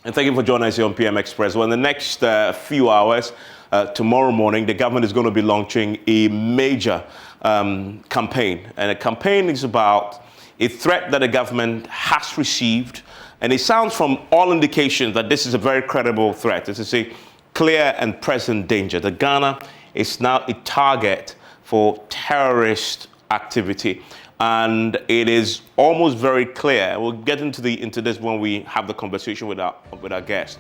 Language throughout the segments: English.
And thank you for joining us here on PM Express. Well, in the next few hours, tomorrow morning, the government is going to be launching a major campaign. And a campaign is about a threat that the government has received. And it sounds from all indications that this is a very credible threat. This is a clear and present danger. That Ghana is now a target for terrorist activity. And it is almost very clear, we'll get into this when we have the conversation with our guest,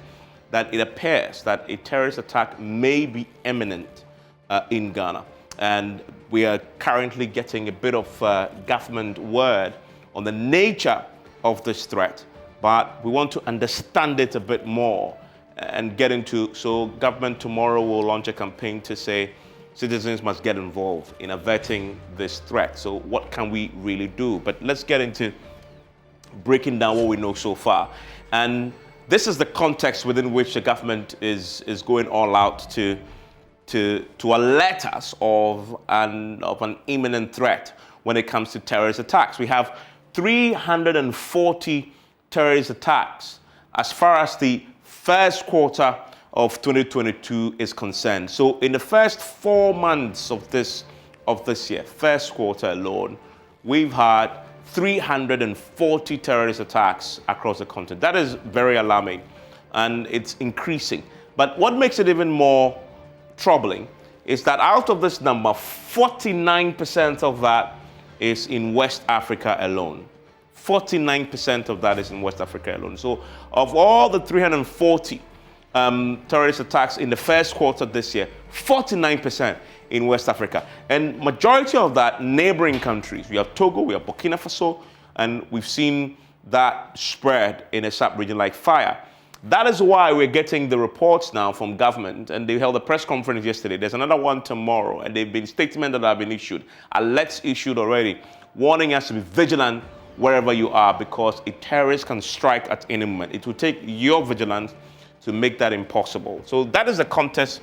that it appears that a terrorist attack may be imminent in Ghana. And we are currently getting a bit of government word on the nature of this threat, but we want to understand it a bit more and get into, so government tomorrow will launch a campaign to say, citizens must get involved in averting this threat. So what can we really do? But let's get into breaking down what we know so far. And this is the context within which the government is going all out to alert us of an imminent threat when it comes to terrorist attacks. We have 340 terrorist attacks as far as the first quarter of 2022 is concerned. So in the first 4 months of this year, first quarter alone, we've had 340 terrorist attacks across the continent. That is very alarming, and it's increasing. But what makes it even more troubling is that out of this number, 49% of that is in West Africa alone. 49% of that is in West Africa alone. So of all the 340 terrorist attacks in the first quarter this year, 49% in West Africa. And majority of that neighboring countries. We have Togo, we have Burkina Faso, and we've seen that spread in a sub-region like fire. That is why we're getting the reports now from government, and they held a press conference yesterday. There's another one tomorrow, and they've been statements that have been issued, alerts issued already, warning us to be vigilant wherever you are, because a terrorist can strike at any moment. It will take your vigilance to make that impossible. So that is the context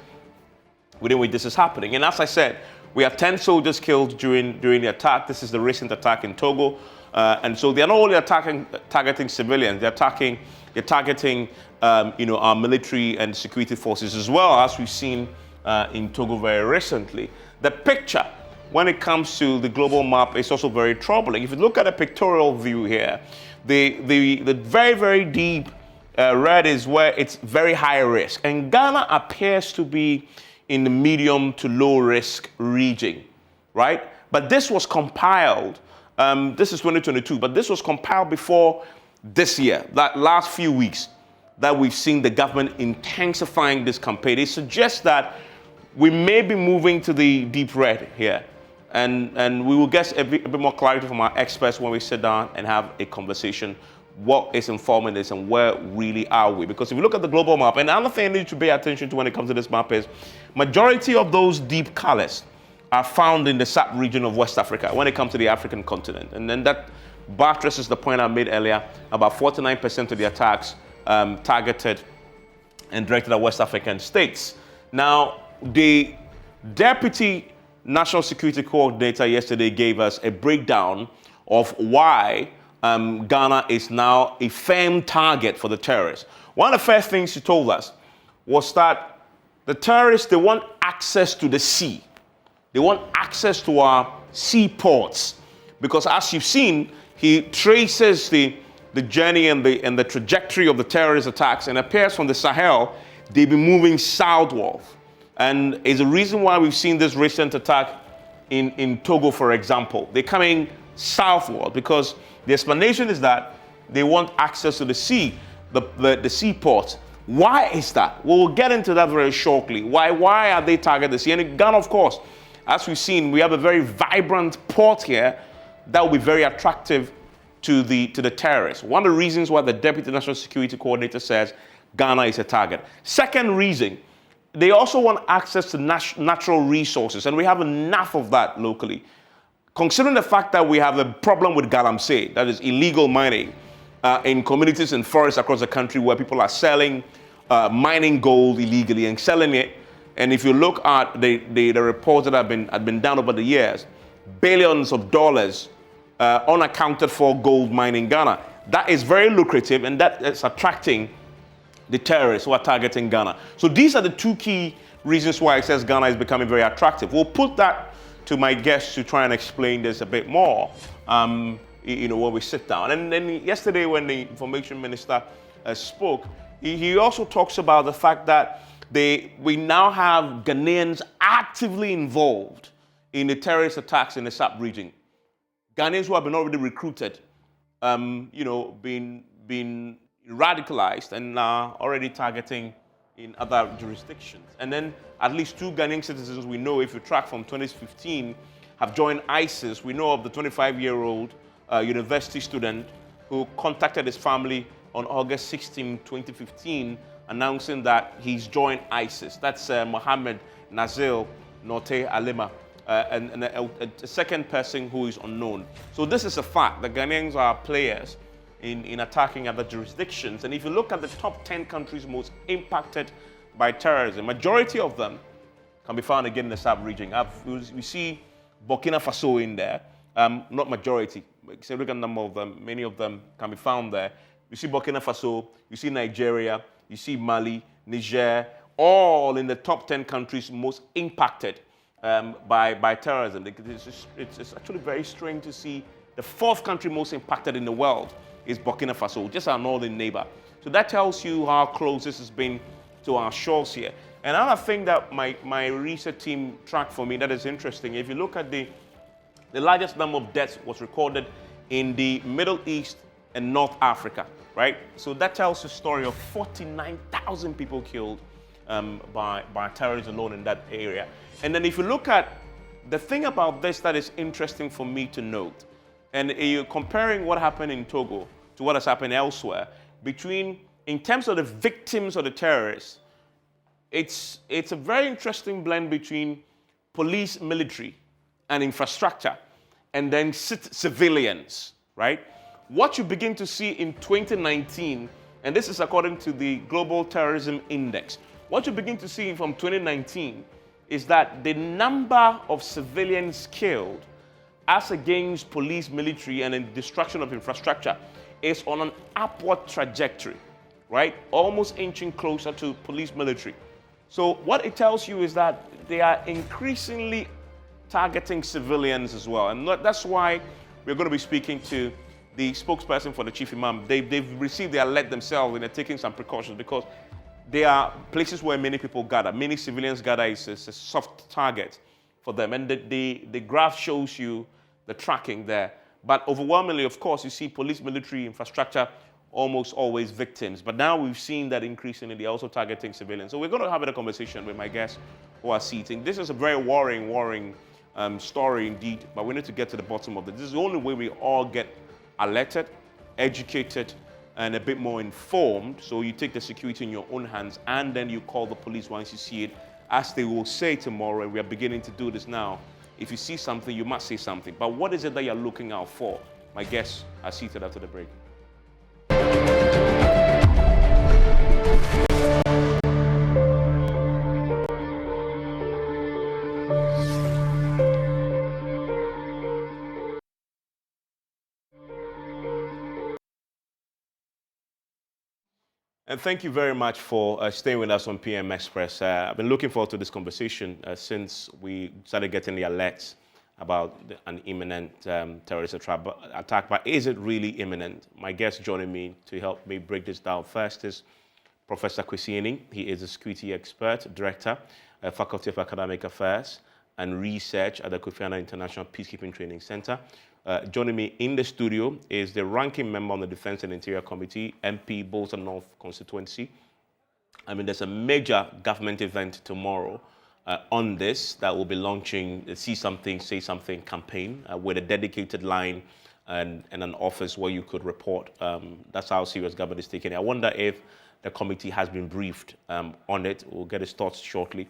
within which this is happening. And as I said, we have 10 soldiers killed during the attack. This is the recent attack in Togo. And so they're not only targeting civilians, they're targeting our military and security forces, as well as we've seen in Togo very recently. The picture, when it comes to the global map, is also very troubling. If you look at a pictorial view here, the very, very deep red is where it's very high risk. And Ghana appears to be in the medium to low risk region, right? But this was compiled, this is 2022, but this was compiled before this year, that last few weeks that we've seen the government intensifying this campaign. It suggests that we may be moving to the deep red here. And we will get a bit more clarity from our experts when we sit down and have a conversation. What is informing this and where really are we? Because if you look at the global map, and another thing you need to pay attention to when it comes to this map is majority of those deep colors are found in the sub-region of West Africa when it comes to the African continent. And then that buttresses the point I made earlier, about 49% of the attacks targeted and directed at West African states. Now, the Deputy National Security Coordinator yesterday gave us a breakdown of why Ghana is now a firm target for the terrorists. One of the first things he told us was that the terrorists, they want access to the sea. They want access to our seaports. Because as you've seen, he traces the journey and the trajectory of the terrorist attacks, and appears from the Sahel, they've been moving southward. And is the reason why we've seen this recent attack in Togo, for example. They're coming southward because the explanation is that they want access to the sea, the seaports. Why is that? We'll get into that very shortly. Why are they targeting the sea? And in Ghana, of course, as we've seen, we have a very vibrant port here that will be very attractive to the terrorists. One of the reasons why the Deputy National Security Coordinator says Ghana is a target. Second reason, they also want access to natural resources, and we have enough of that locally. Considering the fact that we have a problem with galamsey, that is illegal mining, in communities and forests across the country where people are selling, mining gold illegally and selling it. And if you look at the reports that have been done over the years, billions of dollars unaccounted for gold mining in Ghana. That is very lucrative, and that is attracting the terrorists who are targeting Ghana. So these are the two key reasons why it says Ghana is becoming very attractive. We'll put that to my guests to try and explain this a bit more, when we sit down. And then yesterday when the information minister spoke, he also talks about the fact that we now have Ghanaians actively involved in the terrorist attacks in the sub-region. Ghanaians who have been already recruited, been radicalized and are already targeting in other jurisdictions. And then at least 2 Ghanaian citizens we know, if you track from 2015, have joined ISIS. We know of the 25-year-old university student who contacted his family on August 16, 2015, announcing that he's joined ISIS. That's Mohammed Nazil Norte Alima, and a second person who is unknown. So this is a fact. The Ghanaians are players in attacking other jurisdictions. And if you look at the top 10 countries most impacted by terrorism, majority of them can be found again in the sub-region. We see Burkina Faso in there, not majority, a significant number of them, many of them can be found there. You see Burkina Faso, you see Nigeria, you see Mali, Niger, all in the top 10 countries most impacted by terrorism. It's actually very strange to see the 4th country most impacted in the world is Burkina Faso, just our northern neighbor. So that tells you how close this has been to our shores here. And another thing that my research team tracked for me that is interesting, if you look at the largest number of deaths was recorded in the Middle East and North Africa, right? So that tells the story of 49,000 people killed by terrorism alone in that area. And then if you look at the thing about this that is interesting for me to note, and you're comparing what happened in Togo to what has happened elsewhere, in terms of the victims of the terrorists, it's a very interesting blend between police, military, and infrastructure, and then civilians, right? What you begin to see in 2019, and this is according to the Global Terrorism Index, what you begin to see from 2019 is that the number of civilians killed as against police, military, and the destruction of infrastructure is on an upward trajectory, right? Almost inching closer to police, military. So what it tells you is that they are increasingly targeting civilians as well. And that's why we're going to be speaking to the spokesperson for the chief imam. They've received the alert themselves and they're taking some precautions because there are places where many people gather, many civilians gather. It's a soft target for them. And the graph shows you the tracking there. But overwhelmingly, of course, you see police, military, infrastructure, almost always victims. But now we've seen that increasingly they're also targeting civilians. So we're going to have a conversation with my guests who are seating. This is a very worrying story indeed, but we need to get to the bottom of it. This is the only way we all get alerted, educated, and a bit more informed. So you take the security in your own hands, and then you call the police once you see it, as they will say tomorrow, and we are beginning to do this now. If you see something, you must say something. But what is it that you're looking out for? My guests are seated after the break. And thank you very much for staying with us on PM Express. I've been looking forward to this conversation since we started getting the alerts about an imminent terrorist attack. But is it really imminent? My guest joining me to help me break this down first is Professor Kwesi. He is a security expert, director, Faculty of Academic Affairs and Research at the Kofi Annan International Peacekeeping Training Center. Joining me in the studio is the ranking member on the Defense and Interior Committee, MP Bolton North Constituency. I mean, there's a major government event tomorrow on this that will be launching the See Something, Say Something campaign with a dedicated line and an office where you could report. That's how serious government is taking it. I wonder if the committee has been briefed on it. We'll get his thoughts shortly.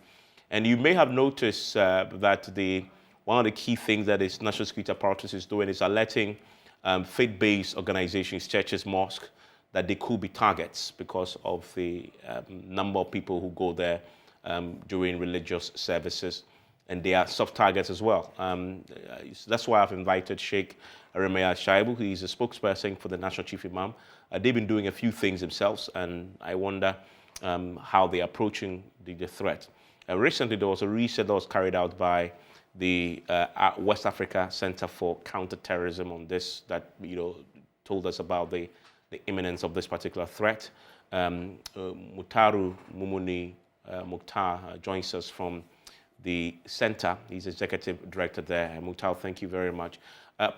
And you may have noticed that one of the key things that this national security apparatus is doing is alerting faith-based organizations, churches, mosques, that they could be targets because of the number of people who go there during religious services. and they are soft targets as well. So that's why I've invited Sheikh Remaya Shaibu, who is a spokesperson for the National Chief Imam. They've been doing a few things themselves, and I wonder how they're approaching the threat. Recently, there was a research that was carried out by the West Africa Center for Counterterrorism on this that told us about the imminence of this particular threat. Mutaru Mumuni Mukhtar joins us from the center. He's executive director there. Mukhtar, thank you very much.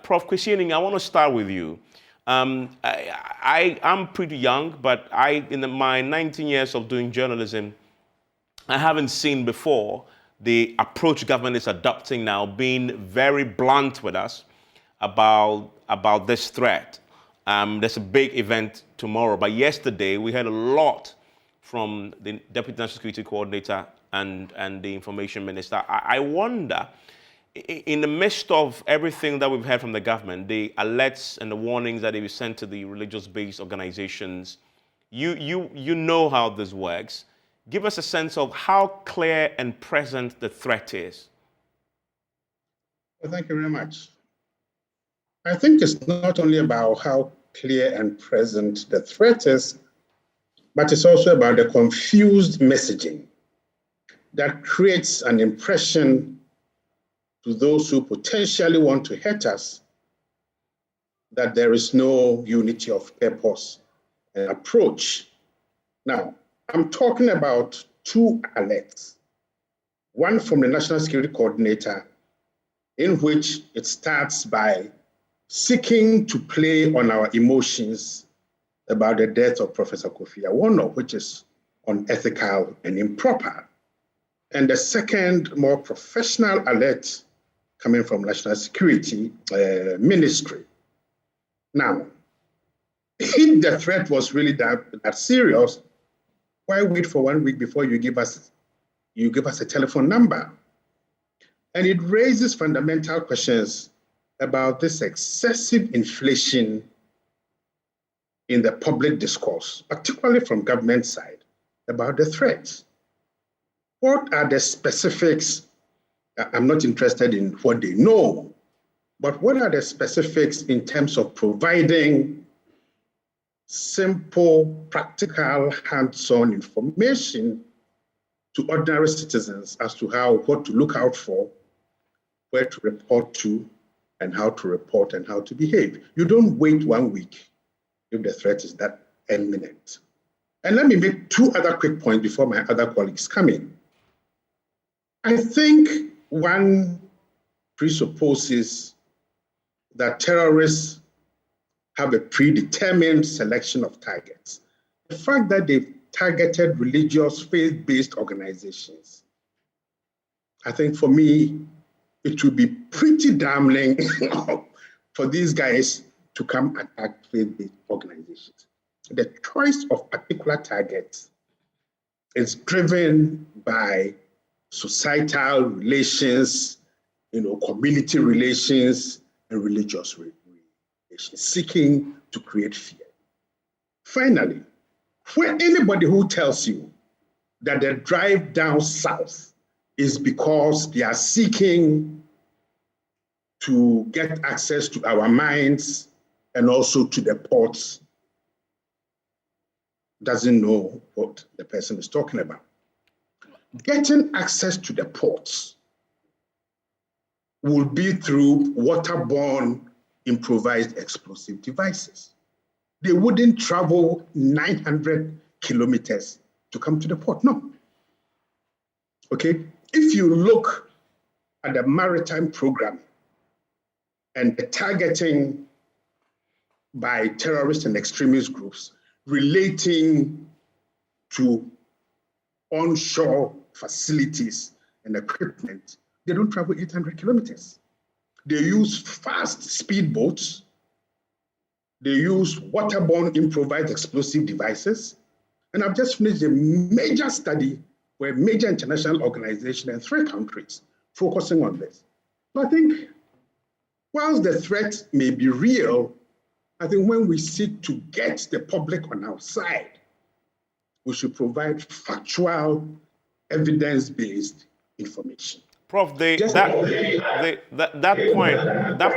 Prof. Kwesining, I want to start with you. I'm pretty young, but in my 19 years of doing journalism, I haven't seen before the approach government is adopting now being very blunt with us about this threat. There's a big event tomorrow, but yesterday we heard a lot from the Deputy National Security Coordinator and the Information Minister. I wonder, in the midst of everything that we've heard from the government, the alerts and the warnings that they've sent to the religious-based organizations, you know how this works. Give us a sense of how clear and present the threat is. Well, thank you very much. I think it's not only about how clear and present the threat is, but it's also about the confused messaging that creates an impression to those who potentially want to hurt us that there is no unity of purpose and approach. Now, I'm talking about two alerts. One from the National Security Coordinator, in which it starts by seeking to play on our emotions about the death of Professor Kofi Awono, which is unethical and improper. And the second, more professional alert coming from National Security Ministry. Now, if the threat was really that serious, why wait for 1 week before you give us a telephone number? And it raises fundamental questions about this excessive inflation in the public discourse, particularly from government side, about the threats. What are the specifics? I'm not interested in what they know, but what are the specifics in terms of providing simple, practical, hands-on information to ordinary citizens as to what to look out for, where to report to, and how to report and how to behave? You don't wait 1 week if the threat is that imminent. And let me make two other quick points before my other colleagues come in. I think one presupposes that terrorists have a predetermined selection of targets. The fact that they've targeted religious, faith-based organizations, I think for me, it would be pretty damning for these guys to come attack faith-based organizations. The choice of particular targets is driven by societal relations, community relations, and religious relations, seeking to create fear. Finally, when anybody who tells you that the drive down south is because they are seeking to get access to our mines and also to the ports, doesn't know what the person is talking about. Getting access to the ports will be through waterborne improvised explosive devices. They wouldn't travel 900 kilometers to come to the port, no. Okay, if you look at the maritime program and the targeting by terrorist and extremist groups relating to onshore facilities and equipment, they don't travel 800 kilometers. They use fast speedboats. They use waterborne improvised explosive devices. And I've just finished a major study where major international organizations and 3 countries focusing on this. So I think whilst the threat may be real, I think when we seek to get the public on our side, we should provide factual, evidence-based information. Prof, that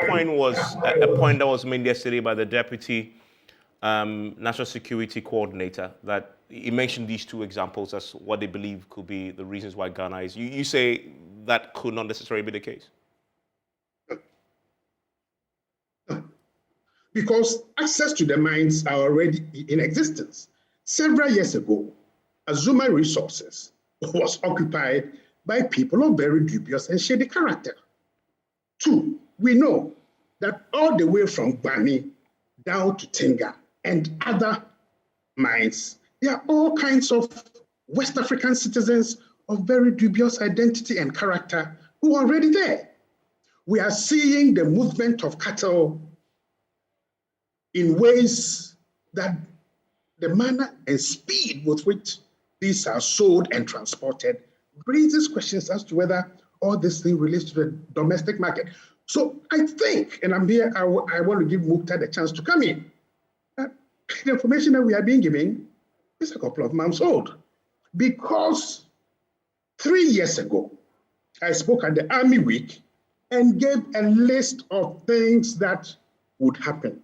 point was a point that was made yesterday by the Deputy National Security Coordinator, that he mentioned these two examples as what they believe could be the reasons why Ghana is. You say that could not necessarily be the case? Because access to the mines are already in existence. Several years ago, Azuma Resources was occupied by people of very dubious and shady character. Two, we know that all the way from Bani down to Tenga and other mines, there are all kinds of West African citizens of very dubious identity and character who are already there. We are seeing the movement of cattle in ways that the manner and speed with which these are sold and transported raises questions as to whether all this thing relates to the domestic market. So I think, and I'm here, I want to give Mukhtar the chance to come in. The information that we are being given is a couple of months old, because 3 years ago, I spoke at the Army Week and gave a list of things that would happen.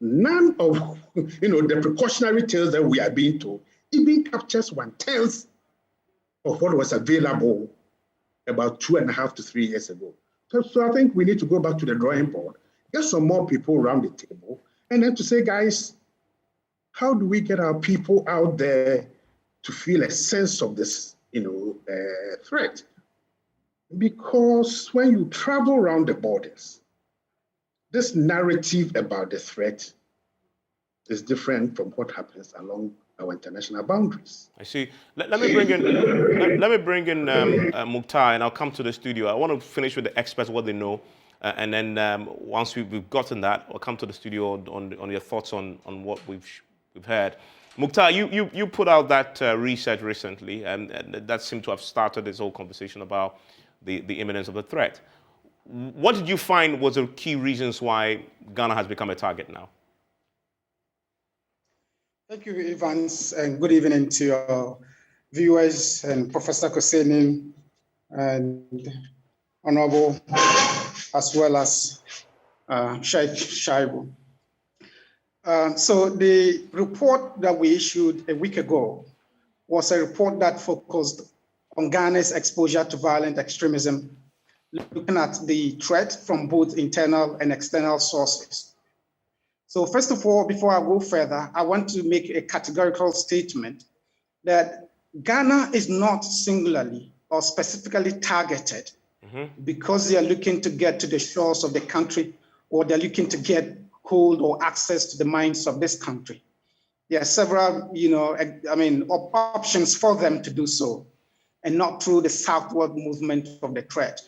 None of the precautionary tales that we are being told even captures 1/10 of what was available about 2.5 to 3 years ago. So I think we need to go back to the drawing board, get some more people around the table, and then to say, guys, how do we get our people out there to feel a sense of this, threat? Because when you travel around the borders, this narrative about the threat is different from what happens along our international boundaries. I see. Let me bring in Mukhtar, and I'll come to the studio. I want to finish with the experts, what they know, and then once we've gotten that, I'll come to the studio on your thoughts on what we've heard. Mukhtar, you put out that research recently, and that seemed to have started this whole conversation about the imminence of the threat. What did you find was the key reasons why Ghana has become a target now? Thank you, Evans, and good evening to your viewers and Professor Koseni and Honorable, as well as Sheikh Shaibu. So the report that we issued a week ago was a report that focused on Ghana's exposure to violent extremism, looking at the threat from both internal and external sources. So first of all, before I go further, I want to make a categorical statement that Ghana is not singularly or specifically targeted because they are looking to get to the shores of the country, or they're looking to get hold or access to the mines of this country. There are several, options for them to do so, and not through the southward movement of the threat.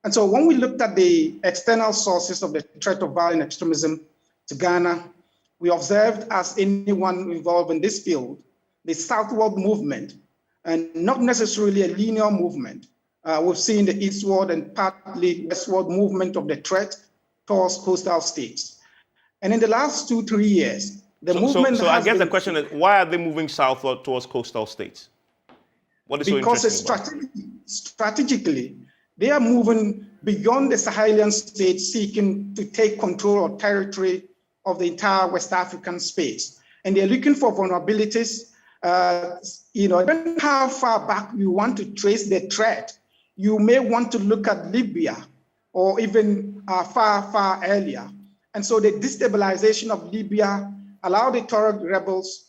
And so when we looked at the external sources of the threat of violent extremism to Ghana, we observed, as anyone involved in this field, the southward movement, and not necessarily a linear movement. We've seen the eastward and partly westward movement of the threat towards coastal states. And in the last 2-3 years, the movement So I guess the question is, why are they moving southward towards coastal states? What is so interesting about it? Strategically, they are moving beyond the Sahelian states, seeking to take control of territory of the entire West African space. And they're looking for vulnerabilities. Depending how far back you want to trace the threat, you may want to look at Libya, or even far earlier. And so the destabilization of Libya allowed the Tuareg rebels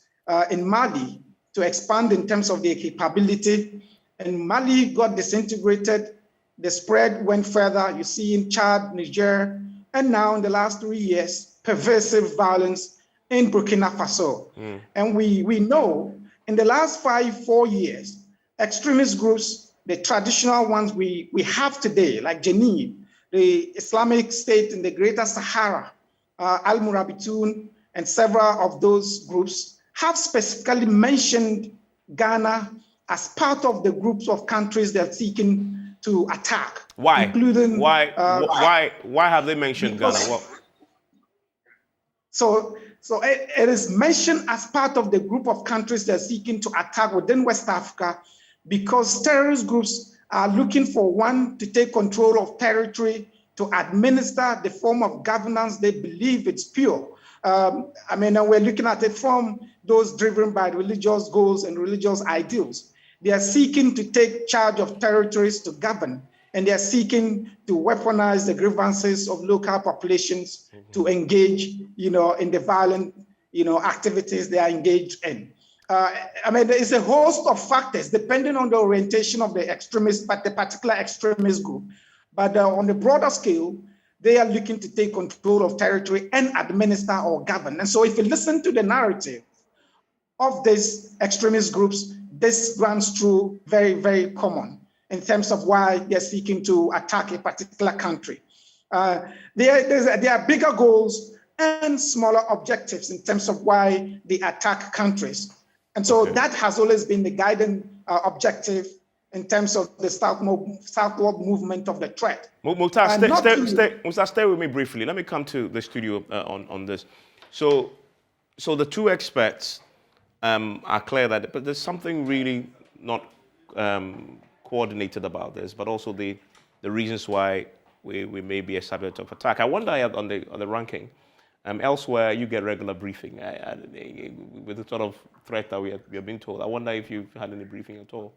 in Mali to expand in terms of their capability. And Mali got disintegrated. The spread went further. You see in Chad, Niger, and now in the last 3 years, pervasive violence in Burkina Faso. And we know in the last 4 years, extremist groups, the traditional ones we have today, like Jenin, the Islamic State in the Greater Sahara, Al-Murabitun, and several of those groups have specifically mentioned Ghana as part of the groups of countries they're seeking to attack. Why? Including, why have they mentioned Ghana? So it is mentioned as part of the group of countries they're seeking to attack within West Africa, because terrorist groups are looking for one to take control of territory, to administer the form of governance they believe it's pure. I mean, we're looking at it from those driven by religious goals and religious ideals. They are seeking to take charge of territories to govern, and they are seeking to weaponize the grievances of local populations to engage, in the violent, activities they are engaged in. I mean, there is a host of factors depending on the orientation of the extremist, but the particular extremist group. But on the broader scale, they are looking to take control of territory and administer or govern. And so if you listen to the narrative of these extremist groups, this runs through very, very common in terms of why they're seeking to attack a particular country. There are bigger goals and smaller objectives in terms of why they attack countries. And so that has always been the guiding objective in terms of the southward movement of the threat. Mukhtar, stay with me briefly. Let me come to the studio on this. So the two experts are clear that, but there's something really not coordinated about this, but also the reasons why we may be a subject of attack. I wonder on the ranking. Elsewhere, you get regular briefing with the sort of threat that we have been told. I wonder if you've had any briefing at all.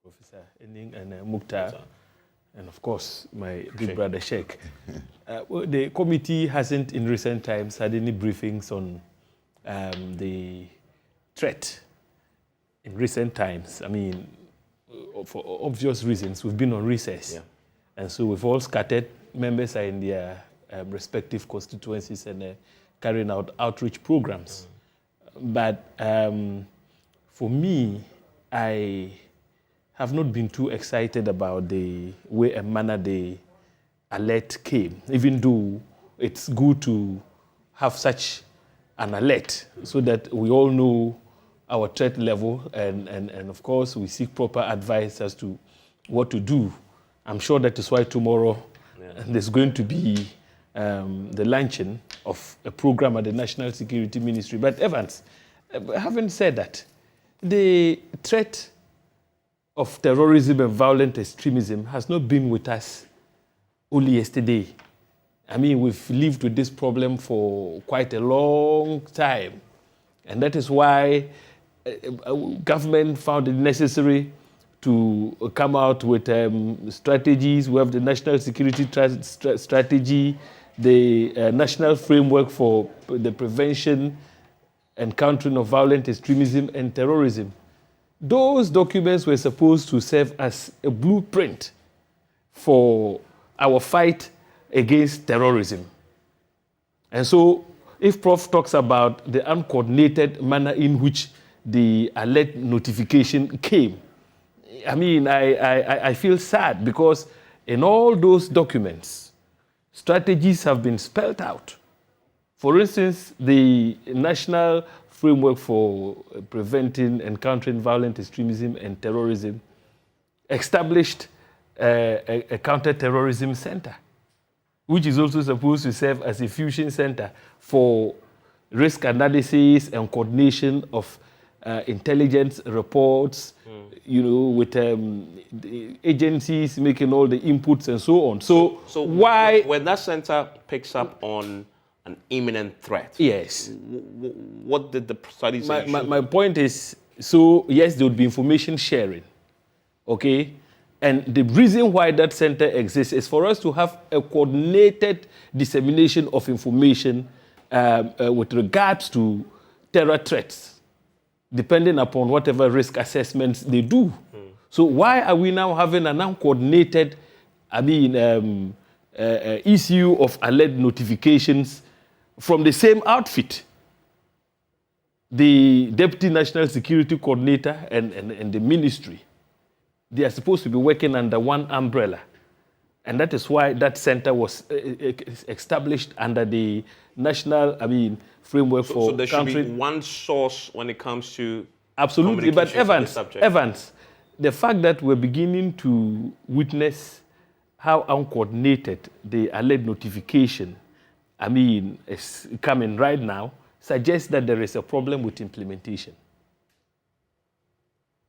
Professor Ening and Mukhtar, and of course, my big brother Sheikh. The committee hasn't in recent times had any briefings on the threat in recent times. I mean, for obvious reasons, we've been on recess. Yeah. And so we've all scattered. Members are in their respective constituencies and carrying out outreach programs. But for me, I have not been too excited about the way and manner the alert came, even though it's good to have such an alert so that we all know our threat level and of course we seek proper advice as to what to do. I'm sure that is why tomorrow there's going to be the launching of a program at the National Security Ministry. But Evans, having said that, the threat of terrorism and violent extremism has not been with us only yesterday. I mean, we've lived with this problem for quite a long time. And that is why government found it necessary to come out with strategies. We have the National Security Strategy, the National Framework for the Prevention and Countering of Violent Extremism and Terrorism. Those documents were supposed to serve as a blueprint for our fight against terrorism. And so, if Prof talks about the uncoordinated manner in which the alert notification came, I mean, I feel sad because in all those documents, strategies have been spelled out. For instance, the National Framework for Preventing and Countering Violent Extremism and Terrorism established a counter-terrorism center, which is also supposed to serve as a fusion center for risk analysis and coordination of intelligence reports, with the agencies making all the inputs and so on. So why... When that center picks up on an imminent threat, yes, what did the studies say? My point is, so yes, there would be information sharing, okay? And the reason why that center exists is for us to have a coordinated dissemination of information with regards to terror threats, depending upon whatever risk assessments they do. So why are we now having an uncoordinated, issue of alert notifications from the same outfit? The Deputy National Security Coordinator and the ministry, they are supposed to be working under one umbrella. And that is why that center was established under the National Framework for... So there should be one source when it comes to... Absolutely, but Evans, the fact that we're beginning to witness how uncoordinated the alert notification, is coming right now, suggests that there is a problem with implementation.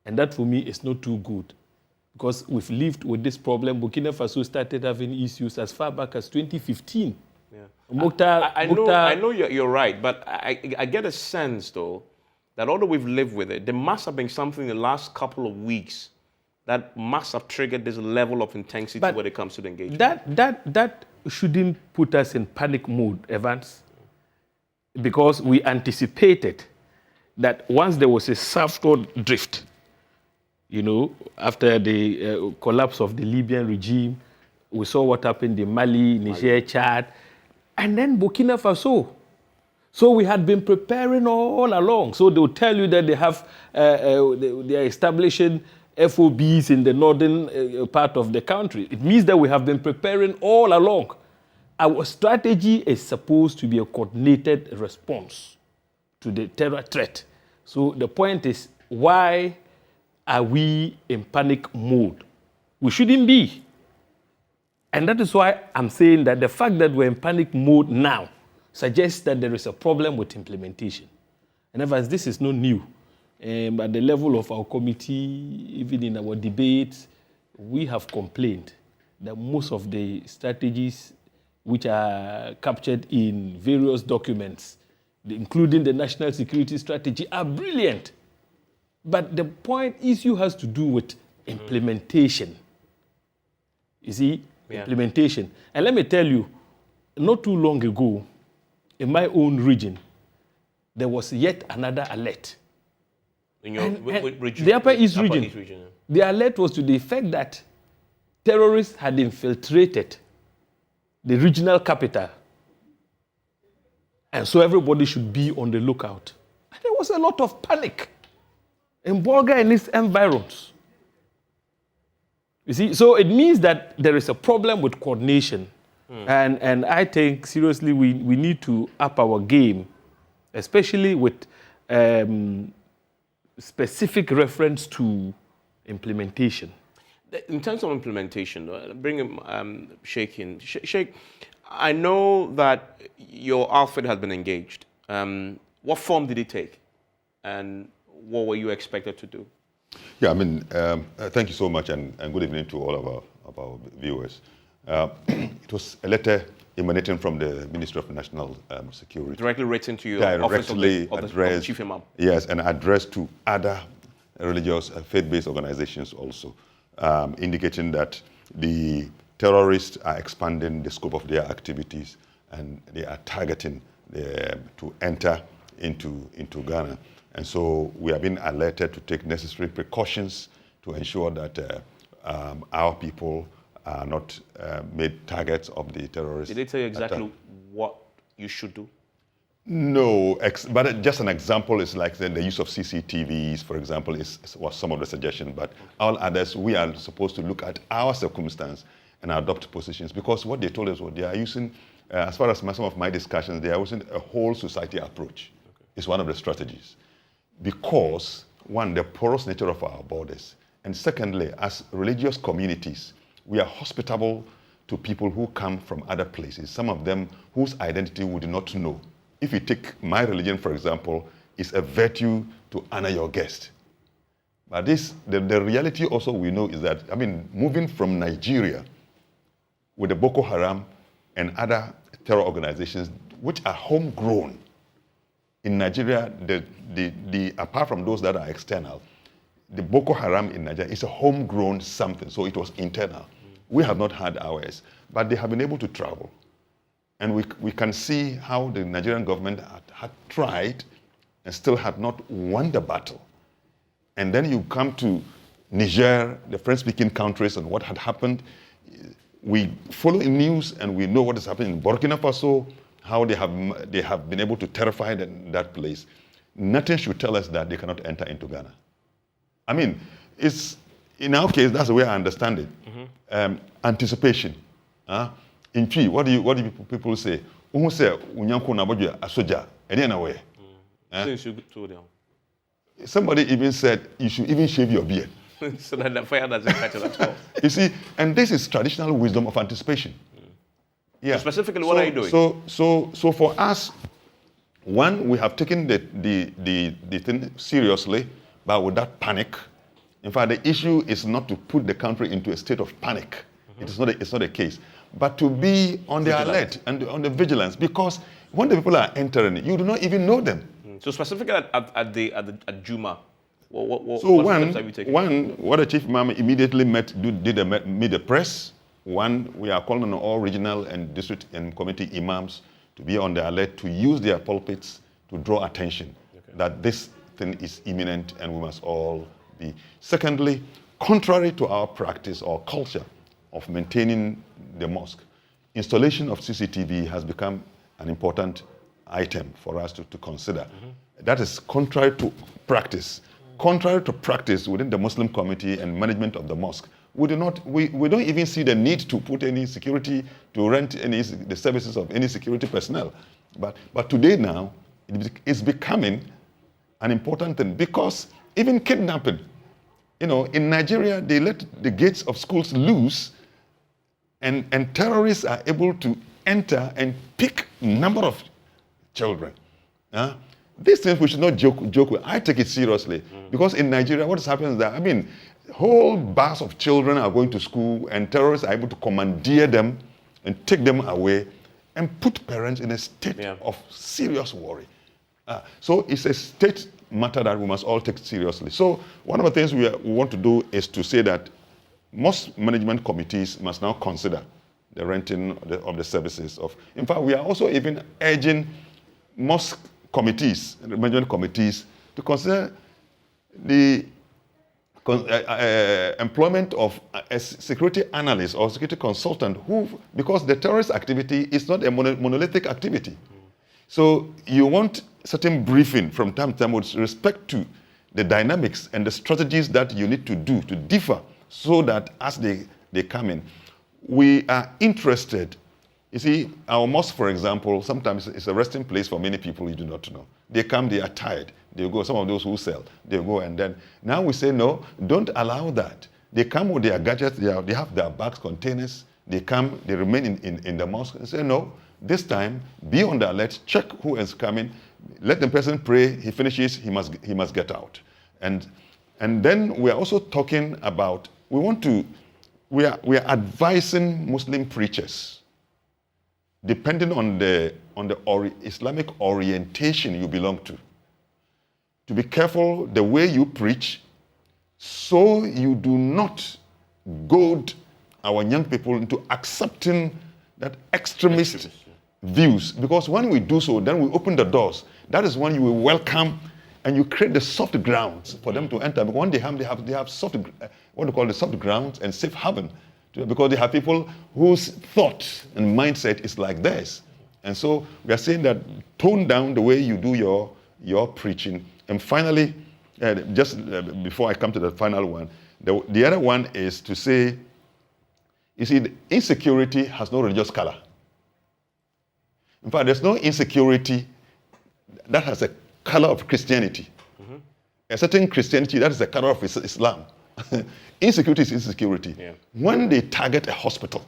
And that for me is not too good, because we've lived with this problem. Burkina Faso started having issues as far back as 2015. Yeah. I know you're right, but I get a sense, though, that although we've lived with it, there must have been something in the last couple of weeks that must have triggered this level of intensity when it comes to the engagement. That shouldn't put us in panic mode, Evans, because we anticipated that once there was a southward drift, after the collapse of the Libyan regime, we saw what happened in Mali, Niger, Chad, and then Burkina Faso. So we had been preparing all along. So they'll tell you that they have, they are establishing FOBs in the northern part of the country. It means that we have been preparing all along. Our strategy is supposed to be a coordinated response to the terror threat. So the point is, why are we in panic mode? We shouldn't be. And that is why I'm saying that the fact that we're in panic mode now suggests that there is a problem with implementation. And as this is not new. At the level of our committee, even in our debates, we have complained that most of the strategies which are captured in various documents, including the National Security Strategy, are brilliant. But the issue has to do with implementation. You see, implementation. And let me tell you, not too long ago, in my own region, there was yet another alert. In your region? The Upper East region. The alert was to the effect that terrorists had infiltrated the regional capital. And so everybody should be on the lookout. And there was a lot of panic in Bolga and its environs. You see, so it means that there is a problem with coordination. And I think, seriously, we need to up our game, especially with specific reference to implementation. In terms of implementation, bring Sheikh in. Sheikh, I know that your outfit has been engaged. What form did it take? And what were you expected to do? Yeah, thank you so much, and good evening to all of our viewers. It was a letter emanating from the Ministry of National Security. Directly written to your office of the Chief Imam? Yes, and addressed to other religious faith-based organizations also, indicating that the terrorists are expanding the scope of their activities and they are targeting to enter into Ghana. And so we have been alerted to take necessary precautions to ensure that our people are not made targets of the terrorists. Did they tell you exactly what you should do? No, but just an example is like the use of CCTVs, for example, was some of the suggestions. But all others, we are supposed to look at our circumstance and adopt positions, because what they told us was they are using, as far as some of my discussions, they are using a whole society approach. Okay. It's one of the strategies. Because, one, the porous nature of our borders, and secondly, as religious communities, we are hospitable to people who come from other places, some of them whose identity we do not know. If you take my religion, for example, it's a virtue to honor your guest. But the reality also we know is that, moving from Nigeria with the Boko Haram and other terror organizations, which are homegrown, in Nigeria, apart from those that are external, the Boko Haram in Nigeria is a homegrown something, so it was internal. We have not had ours, but they have been able to travel. And we can see how the Nigerian government had tried and still had not won the battle. And then you come to Niger, the French-speaking countries, and what had happened. We follow the news and we know what is happening in Burkina Faso, how they have been able to terrify that place. Nothing should tell us that they cannot enter into Ghana. It's, in our case, that's the way I understand it. Mm-hmm. Anticipation. In Twi, what do people say? Somebody even said you should even shave your beard. So that the fire doesn't catch it at all. You see, and this is traditional wisdom of anticipation. Yeah. So specifically, what are you doing? So for us, one, we have taken the thing seriously, but without panic. In fact, the issue is not to put the country into a state of panic. It's not a case. But to be on the alert and on the vigilance, because when the people are entering, you do not even know them. So specifically at Juma, what steps have you taken? What the chief imam immediately meet the press. One, we are calling on all regional and district and community imams to be on the alert, to use their pulpits to draw attention that this thing is imminent and we must all be. Secondly, contrary to our practice or culture of maintaining the mosque, installation of CCTV has become an important item for us to consider. That is contrary to practice. Contrary to practice within the Muslim community and management of the mosque, we don't even see the need to put any security, to rent the services of any security personnel. But today now, it's becoming an important thing, because even kidnapping, in Nigeria, they let the gates of schools loose, and terrorists are able to enter and pick a number of children. These things we should not joke with. I take it seriously, because in Nigeria, what is happening is that, whole bars of children are going to school, and terrorists are able to commandeer them and take them away and put parents in a state of serious worry. So it's a state matter that we must all take seriously. So one of the things we want to do is to say that most management committees must now consider the renting of the services of. In fact, we are also even urging mosque committees, management committees, to consider the employment of a security analyst or security consultant because the terrorist activity is not a monolithic activity. So you want certain briefing from time to time with respect to the dynamics and the strategies that you need to do to differ, so that as they come in, we are interested. You see, our mosque, for example, sometimes it's a resting place for many people you do not know. They come, they are tired. They go, some of those who sell, they go, and then now we say, no, don't allow that. They come with their gadgets, they have their bags, containers, they come, they remain in the mosque, and say, no, this time, be on the alert, check who is coming, let the person pray, he finishes, he must get out. And then we are also talking about, we are advising Muslim preachers, depending on the Islamic orientation you belong to be careful the way you preach, so you do not goad our young people into accepting that extremist views. Because when we do so, then we open the doors. That is when you will welcome and you create the soft grounds for them to enter. Because when they have soft, what we call the soft grounds and safe haven, because they have people whose thought and mindset is like theirs. And so we are saying that tone down the way you do your preaching. And finally, just before I come to the final one, the other one is to say, you see, the insecurity has no religious color. In fact, there's no insecurity that has a color of Christianity. A certain Christianity, that is the color of Islam. Insecurity is insecurity. Yeah. When they target a hospital,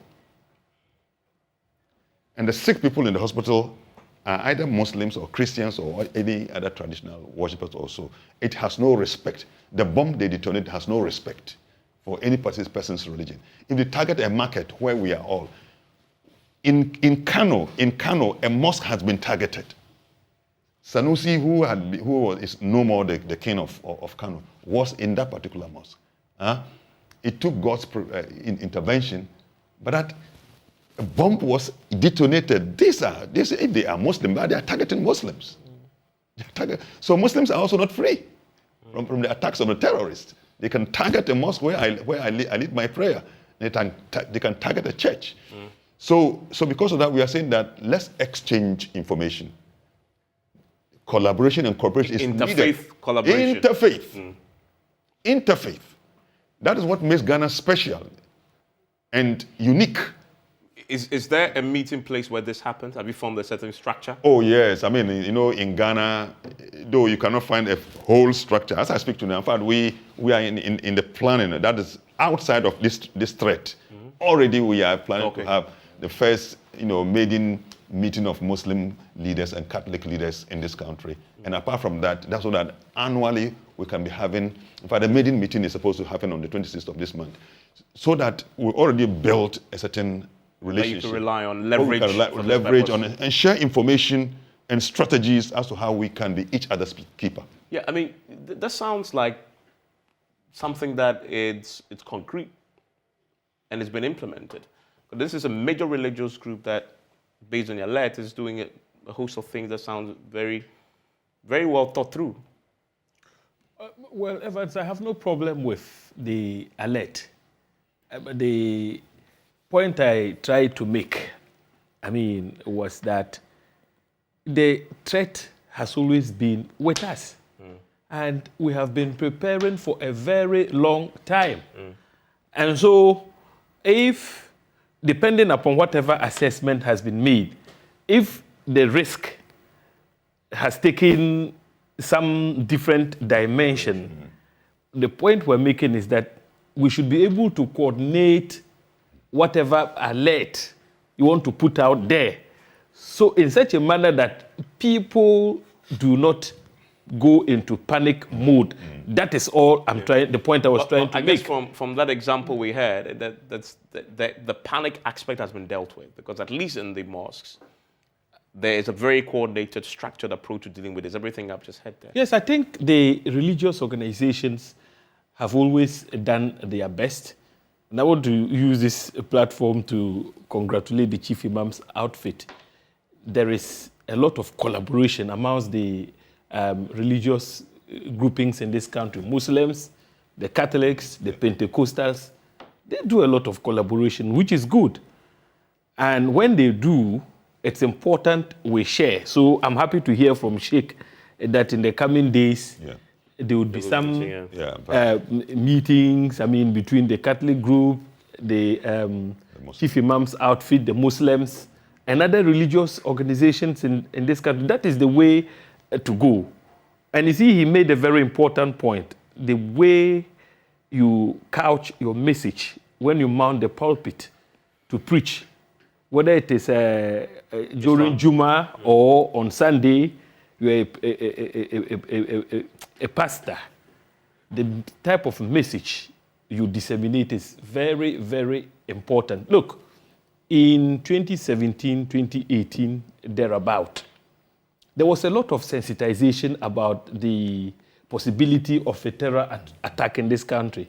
and the sick people in the hospital are either Muslims or Christians or any other traditional worshippers also, it has no respect. The bomb they detonate has no respect for any person's religion. If they target a market where we are all, in Kano, a mosque has been targeted. Sanusi, who is no more the king of Kano, was in that particular mosque. It took God's intervention, but that a bomb was detonated. If they are Muslim, but they are targeting Muslims. So Muslims are also not free from the attacks of the terrorists. They can target a mosque where I lead my prayer. They can target a church. So because of that, we are saying that let's exchange information. Collaboration and cooperation is needed. Collaboration. Interfaith. That is what makes Ghana special and unique. Is there a meeting place where this happens? Have you formed a certain structure? Oh, yes. I mean, in Ghana, though you cannot find a whole structure. As I speak to now, in fact, we are in the planning that is outside of this threat. Already we are planning to have the first, maiden meeting of Muslim leaders and Catholic leaders in this country. And apart from that, that's so that annually we can be having, in fact, the maiden meeting is supposed to happen on the 26th of this month, so that we already built a certain relationship. That you can rely on, leverage. Leverage on and share information and strategies as to how we can be each other's keeper. Yeah, I mean, that sounds like something that it's concrete and it's been implemented. But this is a major religious group that, based on your alert, is doing a host of things that sounds very, very well thought through. Well, Evans, I have no problem with the alert. The point I tried to make, was that the threat has always been with us. And we have been preparing for a very long time. And so, if, depending upon whatever assessment has been made, if the risk has taken some different dimension, the point we're making is that we should be able to coordinate whatever alert you want to put out there, so in such a manner that people do not go into panic mode. That is all I'm trying. The point I was trying to make. I guess from that example we had, the panic aspect has been dealt with, because at least in the mosques, there is a very coordinated, structured approach to dealing with this. Everything I've just had there. Yes, I think the religious organizations have always done their best. And I want to use this platform to congratulate the Chief Imam's outfit. There is a lot of collaboration amongst the religious groupings in this country. Muslims, the Catholics, the Pentecostals, they do a lot of collaboration, which is good. And when they do, it's important we share. So I'm happy to hear from Sheikh that in the coming days, there would be some meetings, between the Catholic group, the Chief Imam's outfit, the Muslims, and other religious organizations in this country. That is the way to go. And you see, he made a very important point. The way you couch your message when you mount the pulpit to preach, whether it is during Juma or on Sunday, you're a pastor. The type of message you disseminate is very, very important. Look, in 2017, 2018, thereabout, there was a lot of sensitization about the possibility of a terror attack in this country.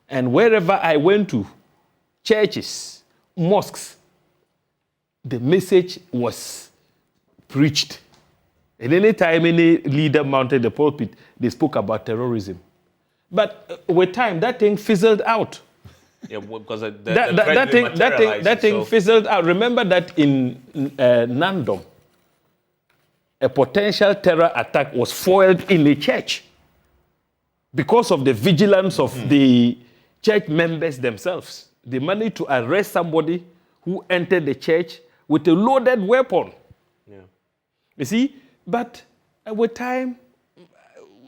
And wherever I went to, churches, mosques, the message was preached. And any time any leader mounted the pulpit, they spoke about terrorism. But with time, that thing fizzled out. Yeah, because that thing fizzled out. Remember that in Nandom, a potential terror attack was foiled in a church because of the vigilance of the church members themselves. They managed to arrest somebody who entered the church with a loaded weapon. Yeah. You see? But with time,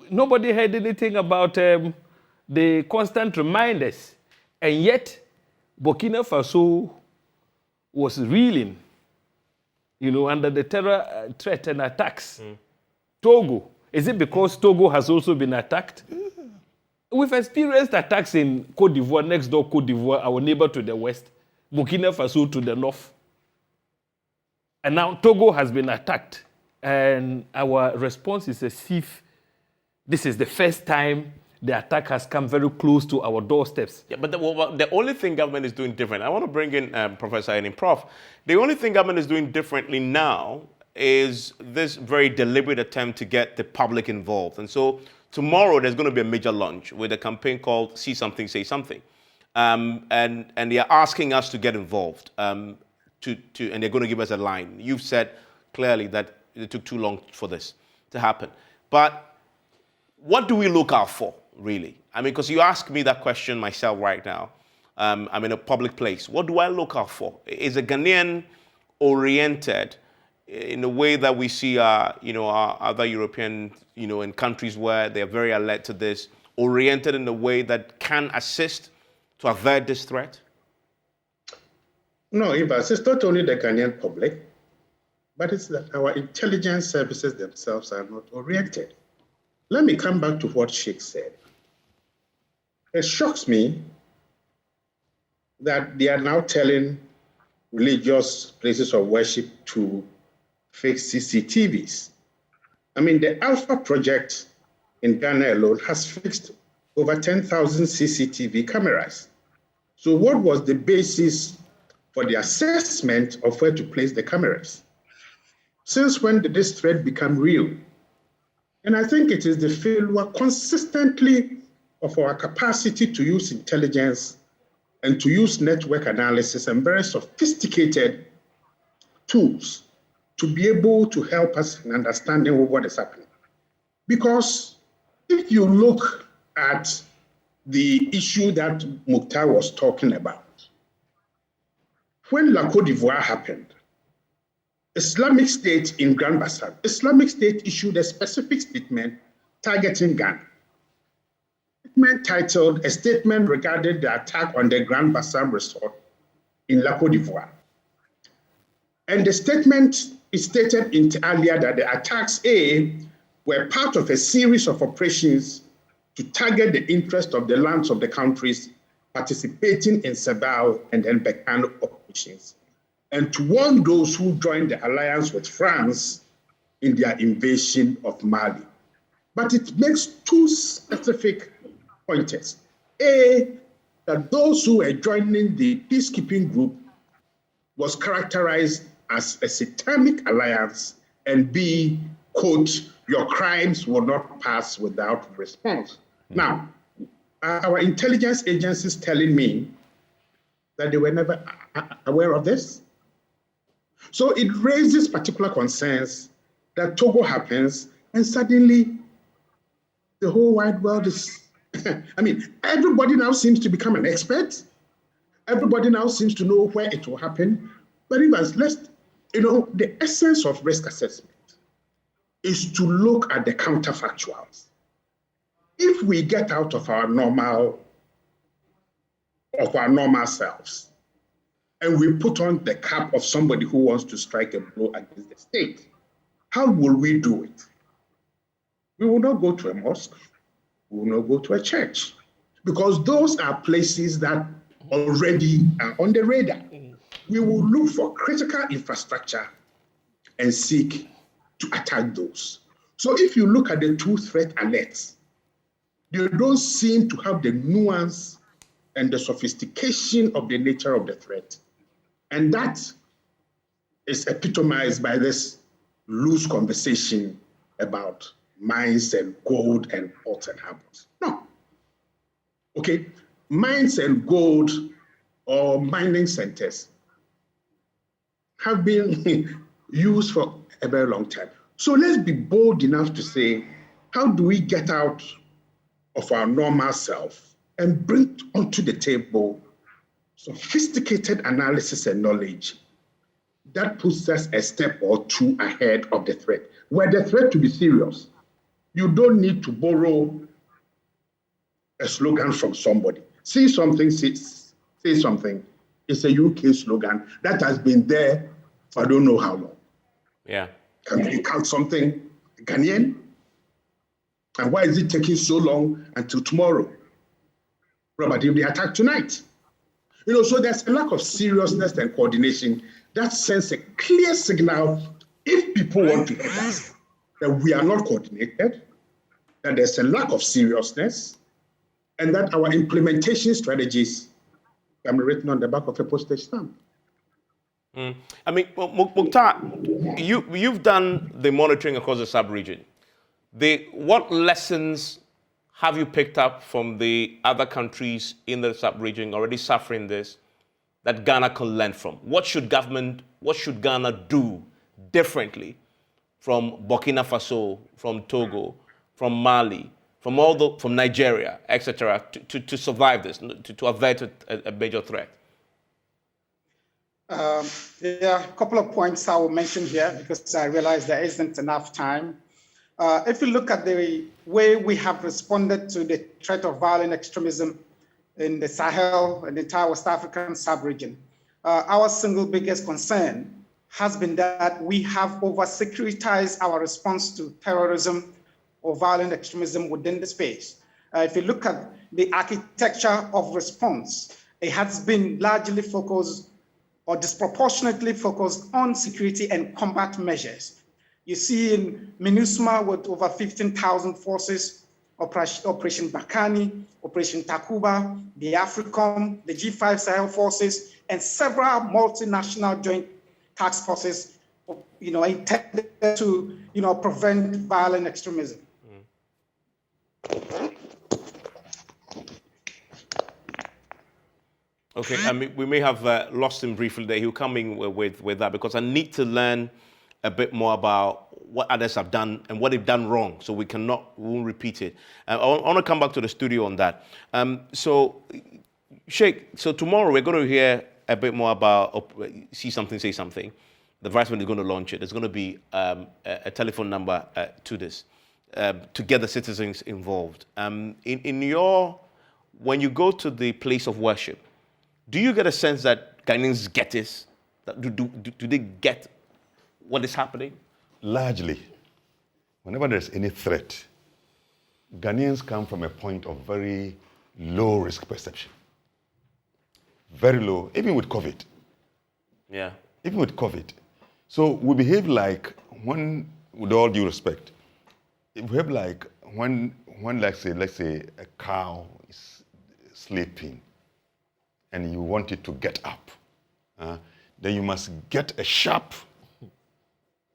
nobody heard anything about the constant reminders. And yet, Burkina Faso was reeling, under the terror threat and attacks. Togo, is it because Togo has also been attacked? We've experienced attacks in Côte d'Ivoire, next door Côte d'Ivoire, our neighbor to the west, Burkina Faso to the north. And now Togo has been attacked. And our response is as if this is the first time the attack has come very close to our doorsteps. Yeah, but the only thing government is doing different, I want to bring in Professor and Prof. The only thing government is doing differently now is this very deliberate attempt to get the public involved. And so tomorrow there's going to be a major launch with a campaign called See Something, Say Something. And they are asking us to get involved, and they're going to give us a line. You've said clearly that it took too long for this to happen. But what do we look out for, really? Because you ask me that question myself right now. I'm in a public place. What do I look out for? Is a Ghanaian oriented in a way that we see our other European, in countries where they're very alert to this, oriented in a way that can assist to avert this threat? No, Ivas, it's not only the Ghanaian public. but it's that our intelligence services themselves are not oriented. Let me come back to what Sheikh said. It shocks me that they are now telling religious places of worship to fix CCTVs. I mean, the Alpha project in Ghana alone has fixed over 10,000 CCTV cameras. So what was the basis for the assessment of where to place the cameras? Since when did this threat become real? And I think it is the failure consistently of our capacity to use intelligence and to use network analysis and very sophisticated tools to be able to help us in understanding what is happening. Because if you look at the issue that Mukhtar was talking about, when La Côte d'Ivoire happened, Islamic State in Grand Bassam, Islamic State issued a specific statement targeting Ghana. Statement titled, "A Statement Regarding the Attack on the Grand Bassam Resort in La Côte d'Ivoire." And the statement is stated earlier that the attacks, A, were part of a series of operations to target the interest of the lands of the countries participating in Sebal and then Bekano operations, and to warn those who joined the alliance with France in their invasion of Mali. But it makes two specific pointers. A, that those who were joining the peacekeeping group was characterized as a satanic alliance, and B, quote, "Your crimes will not pass without response." Now, our intelligence agencies telling me that they were never aware of this. So it raises particular concerns that Togo happens and suddenly the whole wide world is, I mean, everybody now seems to become an expert. Everybody now seems to know where it will happen. But the essence of risk assessment is to look at the counterfactuals. If we get out of our normal selves and we put on the cap of somebody who wants to strike a blow against the state, how will we do it? We will not go to a mosque. We will not go to a church, because those are places that already are on the radar. We will look for critical infrastructure and seek to attack those. So if you look at the two threat alerts, they don't seem to have the nuance and the sophistication of the nature of the threat. And that is epitomized by this loose conversation about mines and gold and ports and harbors. No. Okay, mines and gold or mining centers have been used for a very long time. So let's be bold enough to say, how do we get out of our normal self and bring onto the table sophisticated analysis and knowledge that puts us a step or two ahead of the threat? Were the threat to be serious, you don't need to borrow a slogan from somebody. See something, say something. It's a UK slogan that has been there for I don't know how long. Yeah. Can we count something Ghanaian? And why is it taking so long until tomorrow? Robert, if they attack tonight. So there's a lack of seriousness and coordination that sends a clear signal, if people want to help us, that we are not coordinated, that there's a lack of seriousness, and that our implementation strategies can be written on the back of a postage stamp. I mean, Mukhtar, you've done the monitoring across the sub-region. What lessons have you picked up from the other countries in the sub-region already suffering this that Ghana can learn from? What should Ghana do differently from Burkina Faso, from Togo, from Mali, from Nigeria, etc., to survive this, to avert a major threat? A couple of points I will mention here because I realize there isn't enough time. If you look at the way we have responded to the threat of violent extremism in the Sahel and the entire West African sub-region, our single biggest concern has been that we have over-securitized our response to terrorism or violent extremism within the space. If you look at the architecture of response, it has been largely focused or disproportionately focused on security and combat measures. You see in MINUSMA with over 15,000 forces, Operation Bakani, Operation Takuba, the AFRICOM, the G5 Sahel forces, and several multinational joint task forces, intended to, prevent violent extremism. Okay, I mean, we may have lost him briefly there. He'll come in with that because I need to learn a bit more about what others have done and what they've done wrong, so we won't repeat it. I want to come back to the studio on that. So, Sheikh, so tomorrow we're going to hear a bit more about See Something, Say Something. The Vice President is going to launch it. There's going to be a telephone number to this to get the citizens involved. When you go to the place of worship, do you get a sense that Ghanaians get this? Do they get what is happening? Largely, whenever there's any threat, Ghanaians come from a point of very low risk perception. Very low, even with COVID. Yeah. Even with COVID. So we behave like, with all due respect, we behave like when let's say a cow is sleeping and you want it to get up, then you must get a sharp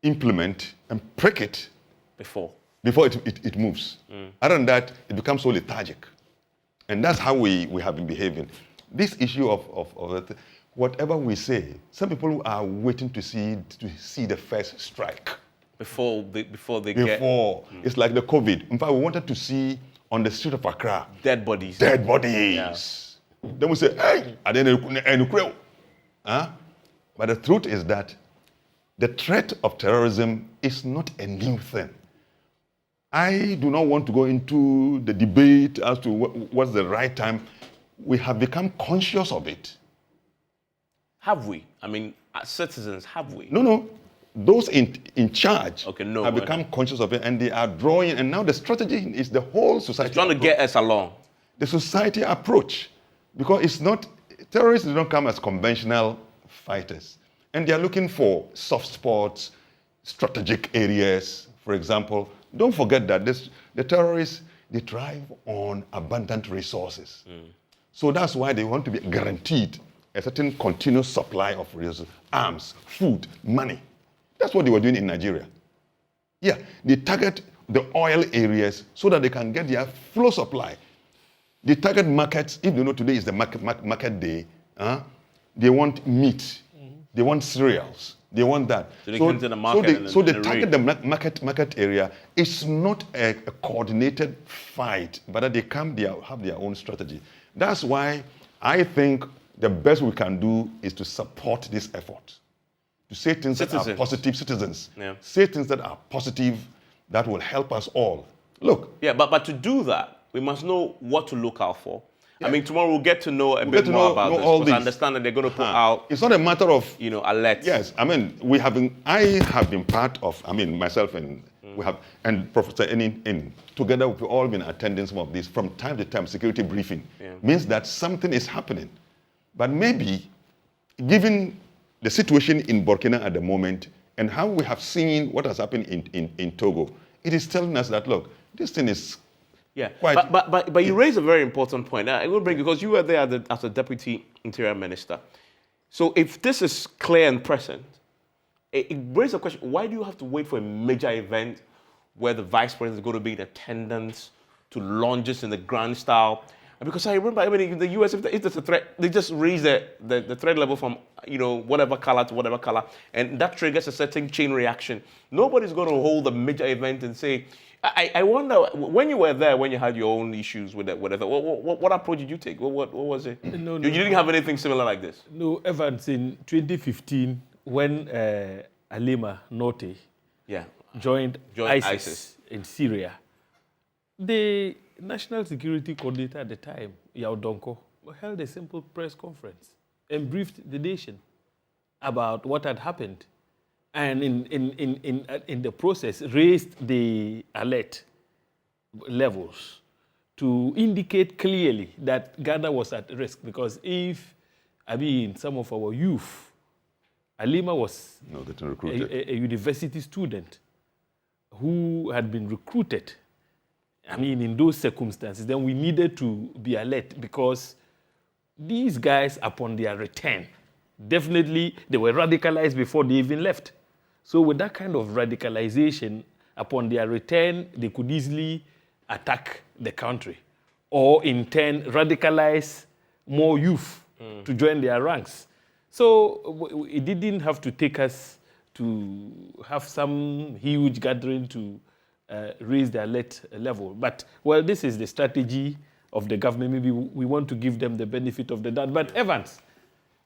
implement and prick it before it moves. Other than that, it becomes so lethargic. And that's how we have been behaving. This issue of whatever we say, some people are waiting to see the first strike. Before they It's like the COVID. In fact, we wanted to see on the street of Accra dead bodies. Yeah. Then we say, hey, but the truth is that the threat of terrorism is not a new thing. I do not want to go into the debate as to what's the right time. We have become conscious of it. Have we? I mean, as citizens, have we? No. Those in charge have become not. conscious of it, and they are drawing, and now the strategy is the whole society. It's trying to get us along. The society approach, because it's not, terrorists don't come as conventional fighters. And they are looking for soft spots, strategic areas, for example. Don't forget that the terrorists, they thrive on abundant resources. So that's why they want to be guaranteed a certain continuous supply of resources, arms, food, money. That's what they were doing in Nigeria. Yeah, they target the oil areas so that they can get their flow supply. They target markets, if you know today is the market day, they want meat. They want cereals. They want that. So they come to the market. So they target the market area. It's not a coordinated fight, but they have their own strategy. That's why I think the best we can do is to support this effort. To say things that are positive, citizens. Yeah. Say things that are positive, that will help us all. Look. Yeah, but to do that, we must know what to look out for. Yeah. I mean, tomorrow we'll get to know a bit more about this. Because I understand that they're going to put out. It's not a matter of alerts. Yes, I mean I have been part of. I mean myself and we have and Professor Enin together we've all been attending some of these from time to time. Security briefing means that something is happening, but maybe given the situation in Burkina at the moment and how we have seen what has happened in Togo, it is telling us that look, this thing is. Yeah, but you raise a very important point. I will bring because you were there as a deputy interior minister. So if this is clear and present, it raises a question: why do you have to wait for a major event where the vice president is going to be in attendance to launch this in the grand style? Because I remember in the US, if there's a threat, they just raise the threat level from whatever color to whatever color, and that triggers a certain chain reaction. Nobody's going to hold a major event and say. I wonder, when you were there, when you had your own issues with it, what approach did you take? What was it? No, you didn't have anything similar like this? No, Evans, in 2015, when Alima Note joined ISIS in Syria, the National Security Coordinator at the time, Yao Donko, held a simple press conference and briefed the nation about what had happened. and in the process raised the alert levels to indicate clearly that Ghana was at risk. Because if, some of our youth, Alima was getting recruited. a university student who had been recruited, in those circumstances, then we needed to be alert, because these guys, upon their return, definitely they were radicalized before they even left. So with that kind of radicalization, upon their return, they could easily attack the country, or in turn radicalize more youth to join their ranks. So it didn't have to take us to have some huge gathering to raise the alert level. But, well, this is the strategy of the government. Maybe we want to give them the benefit of the doubt. But Evans,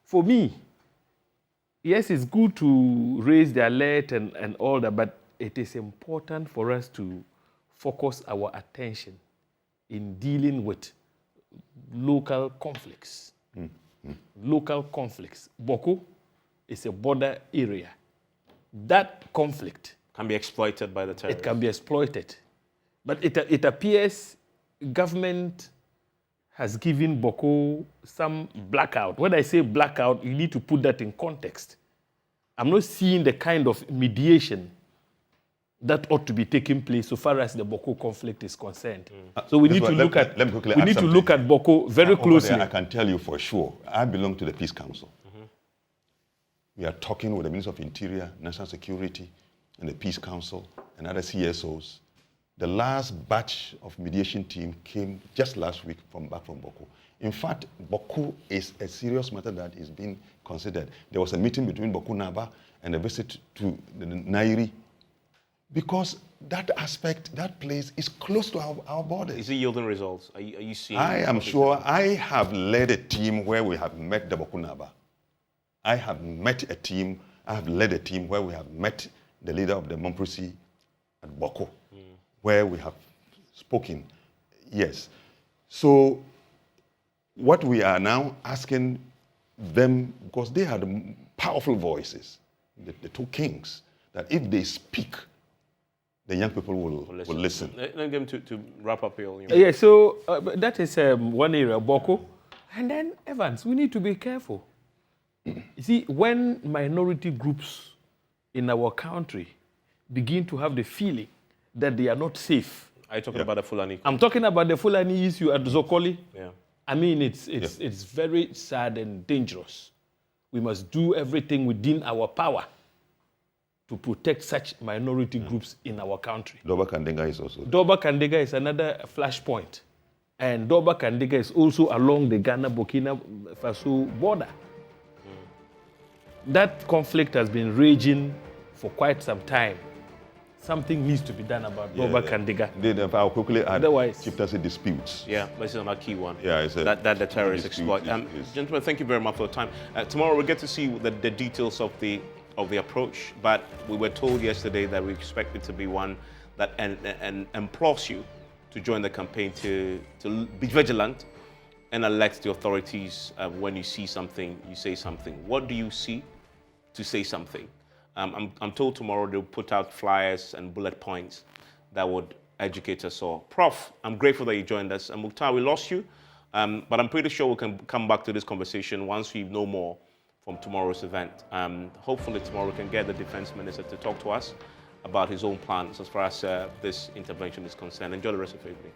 for me, yes, it's good to raise the alert and all that, but it is important for us to focus our attention in dealing with local conflicts. Local conflicts. Boko is a border area. That conflict can be exploited by the terrorists. It can be exploited. But it appears government has given Boko some blackout. When I say blackout, you need to put that in context. I'm not seeing the kind of mediation that ought to be taking place so far as the Boko conflict is concerned. So we need to look at Boko very closely. I can tell you for sure, I belong to the Peace Council. We are talking with the Minister of Interior, National Security, and the Peace Council, and other CSOs. The last batch of mediation team came just last week back from Boko. In fact, Boko is a serious matter that is being considered. There was a meeting between Boko Naba and a visit to the Nairi, because that aspect, that place is close to our borders. Is it yielding results? Are you seeing? I am sure. I have led a team where we have met the Boko Naba. I have led a team where we have met the leader of the Momprisi at Boko, where we have spoken. Yes. So what we are now asking them, because they are the powerful voices, the two kings, that if they speak, the young people will listen. Let me get to wrap up here. Yeah, so that is one area, Boko. And then, Evans, we need to be careful. You see, when minority groups in our country begin to have the feeling that they are not safe. Are you talking about the Fulani? I'm talking about the Fulani issue at Zokoli. Yeah. It's very sad and dangerous. We must do everything within our power to protect such minority groups in our country. Doba Kandenga is also there. Doba Kandenga is another flashpoint. And Doba Kandenga is also along the Ghana-Burkina Faso border. That conflict has been raging for quite some time. Something needs to be done about Doba Kandenga. I'll quickly add Otherwise, chieftaincy disputes. Yeah, this is another key one. Yeah, that the terrorists dispute, exploit. Gentlemen, thank you very much for the time. Tomorrow we'll get to see the details of the approach, but we were told yesterday that we expect it to be one that and implores you to join the campaign to be vigilant and alert the authorities when you see something, you say something. What do you see to say something? I'm told tomorrow they'll put out flyers and bullet points that would educate us all. Prof, I'm grateful that you joined us. And Mukhtar, we lost you, but I'm pretty sure we can come back to this conversation once we know more from tomorrow's event. Hopefully tomorrow we can get the Defense Minister to talk to us about his own plans as far as this intervention is concerned. Enjoy the rest of your evening.